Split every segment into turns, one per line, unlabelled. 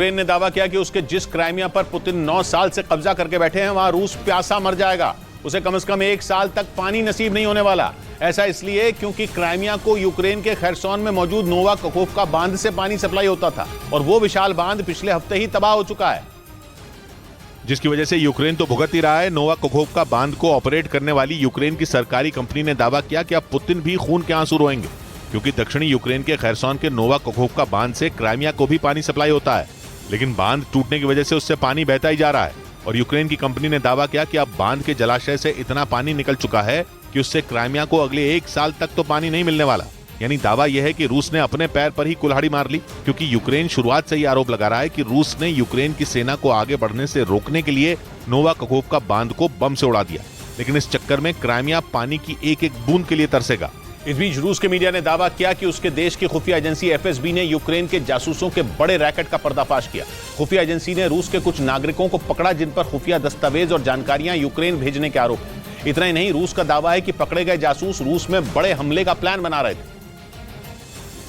Ukraine ने दावा किया कि उसके जिस क्राइमिया पर पुतिन 9 साल से कब्जा करके बैठे हैं वहां रूस प्यासा मर जाएगा। उसे कम से कम 1 साल तक पानी नसीब नहीं होने वाला। ऐसा इसलिए क्योंकि क्राइमिया को यूक्रेन के खैरसोन में मौजूद नोवा कखोव्का बांध से पानी सप्लाई होता था और वो विशाल बांध पिछले हफ्ते ही तबाह हो चुका है, जिसकी वजह से यूक्रेन तो भुगत ही रहा है। नोवा कखोव्का बांध को ऑपरेट करने वाली यूक्रेन की सरकारी कंपनी ने दावा किया कि अब पुतिन भी खून के आंसू रोएंगे, क्योंकि दक्षिणी यूक्रेन के खैरसोन के नोवा कखोव्का बांध से क्राइमिया को भी पानी सप्लाई होता है, लेकिन बांध टूटने की वजह से उससे पानी बहता ही जा रहा है। और यूक्रेन की कंपनी ने दावा किया कि अब बांध के जलाशय से इतना पानी निकल चुका है कि उससे क्राइमिया को अगले 1 साल तक तो पानी नहीं मिलने वाला। यानी दावा यह है कि रूस ने अपने पैर पर ही कुल्हाड़ी मार ली, क्योंकि यूक्रेन शुरुआत से ही आरोप लगा रहा है कि रूस ने यूक्रेन की सेना को आगे बढ़ने से रोकने के लिए नोवा कखोव्का बांध को बम से उड़ा दिया, लेकिन इस चक्कर में क्राइमिया पानी की एक एक बूंद के लिए तरसेगा। इस बीच रूस के मीडिया ने दावा किया कि उसके देश की खुफिया एजेंसी एफएसबी ने यूक्रेन के जासूसों के बड़े रैकेट का पर्दाफाश किया। खुफिया एजेंसी ने रूस के कुछ नागरिकों को पकड़ा जिन पर खुफिया दस्तावेज और जानकारियां यूक्रेन भेजने के आरोप हैं। इतना ही नहीं, रूस का दावा है कि पकड़े गए जासूस रूस में बड़े हमले का प्लान बना रहे थे,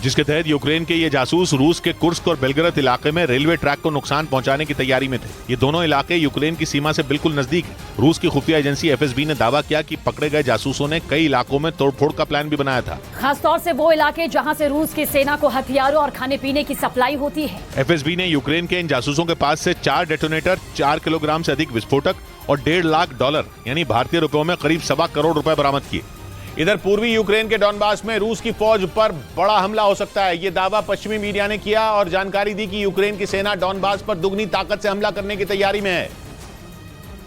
जिसके तहत यूक्रेन के ये जासूस रूस के कुर्स्क और बेलग्राद इलाके में रेलवे ट्रैक को नुकसान पहुंचाने की तैयारी में थे। ये दोनों इलाके यूक्रेन की सीमा से बिल्कुल नजदीक है। रूस की खुफिया एजेंसी एफएसबी ने दावा किया कि पकड़े गए जासूसों ने कई इलाकों में तोड़फोड़ का प्लान भी बनाया था,
खासतौर से वो इलाके जहां से रूस की सेना को हथियारों और खाने पीने की सप्लाई होती है।
एफएसबी ने यूक्रेन के इन जासूसों के पास से 4 डेटोनेटर, 4 किलोग्राम से अधिक विस्फोटक और $1.5 लाख यानी भारतीय रुपयों में करीब $1.25 करोड़ बरामद किए। इधर पूर्वी यूक्रेन के डॉनबास में रूस की फौज पर बड़ा हमला हो सकता है। ये दावा पश्चिमी मीडिया ने किया और जानकारी दी कि यूक्रेन की सेना डॉनबास पर दुगनी ताकत से हमला करने की तैयारी में है,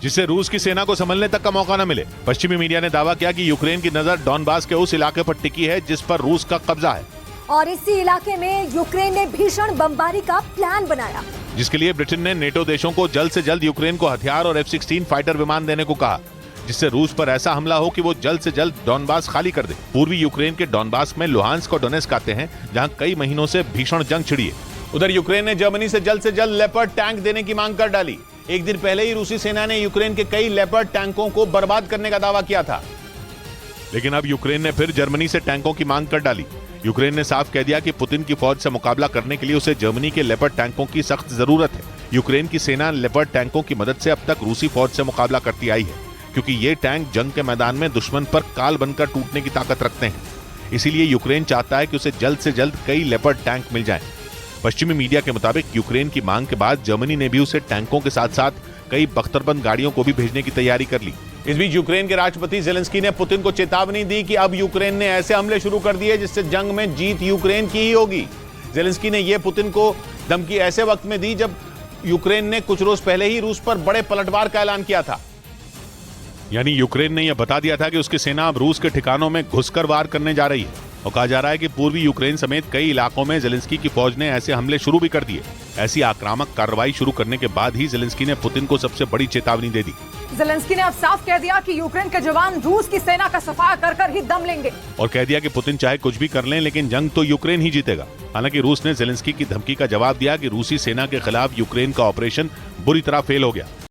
जिससे रूस की सेना को संभलने तक का मौका न मिले। पश्चिमी मीडिया ने दावा किया कि यूक्रेन की नजर डॉनबास के उस इलाके पर टिकी है जिस पर रूस का कब्जा है,
और इसी इलाके में यूक्रेन ने भीषण बमबारी का प्लान बनाया,
जिसके लिए ब्रिटेन ने नेटो देशों को जल्द से जल्द यूक्रेन को हथियार और F-16 फाइटर विमान देने को कहा, जिससे रूस पर ऐसा हमला हो कि वो जल्द से जल्द डॉनबास खाली कर दे। पूर्वी यूक्रेन के डॉनबास में लुहांस्क और डोनेस्क आते हैं, जहां कई महीनों से भीषण जंग छिड़ी है। उधर यूक्रेन ने जर्मनी से जल्द लेपर्ड टैंक देने की मांग कर डाली। एक दिन पहले ही रूसी सेना ने यूक्रेन के कई लेपर्ड टैंकों को बर्बाद करने का दावा किया था, लेकिन अब यूक्रेन ने फिर जर्मनी से टैंकों की मांग कर डाली। यूक्रेन ने साफ कह दिया कि पुतिन की फौज से मुकाबला करने के लिए उसे जर्मनी के लेपर्ड टैंकों की सख्त जरूरत है। यूक्रेन की सेना लेपर्ड टैंकों की मदद से अब तक रूसी फौज से मुकाबला करती आई है, क्योंकि ये टैंक जंग के मैदान में दुश्मन पर काल बनकर टूटने की ताकत रखते हैं। इसीलिए यूक्रेन चाहता है कि उसे जल्द से जल्द कई लेपर्ड टैंक मिल जाएं। पश्चिमी मीडिया के मुताबिक यूक्रेन की मांग के बाद जर्मनी ने भी उसे टैंकों के साथ साथ कई बख्तरबंद गाड़ियों को भी भेजने की तैयारी कर ली। इस बीच यूक्रेन के राष्ट्रपति जेलेंस्की ने पुतिन को चेतावनी दी कि अब यूक्रेन ने ऐसे हमले शुरू कर दिए जिससे जंग में जीत यूक्रेन की ही होगी। जेलेंस्की ने यह पुतिन को धमकी ऐसे वक्त में दी जब यूक्रेन ने कुछ रोज पहले ही रूस पर बड़े पलटवार का ऐलान किया था। यानी यूक्रेन ने यह बता दिया था कि उसकी सेना अब रूस के ठिकानों में घुसकर वार करने जा रही है, और कहा जा रहा है कि पूर्वी यूक्रेन समेत कई इलाकों में जेलेंस्की की फौज ने ऐसे हमले शुरू भी कर दिए। ऐसी आक्रामक कार्रवाई शुरू करने के बाद ही जेलेंस्की ने पुतिन को सबसे बड़ी चेतावनी दे दी।
जेलेंस्की ने अब साफ कह दिया कि यूक्रेन के जवान रूस की सेना का सफाया कर ही दम लेंगे,
और कह दिया कि पुतिन चाहे कुछ भी कर लें लेकिन जंग तो यूक्रेन ही जीतेगा। हालांकि रूस ने जेलेंस्की की धमकी का जवाब दिया कि रूसी सेना के खिलाफ यूक्रेन का ऑपरेशन बुरी तरह फेल हो गया।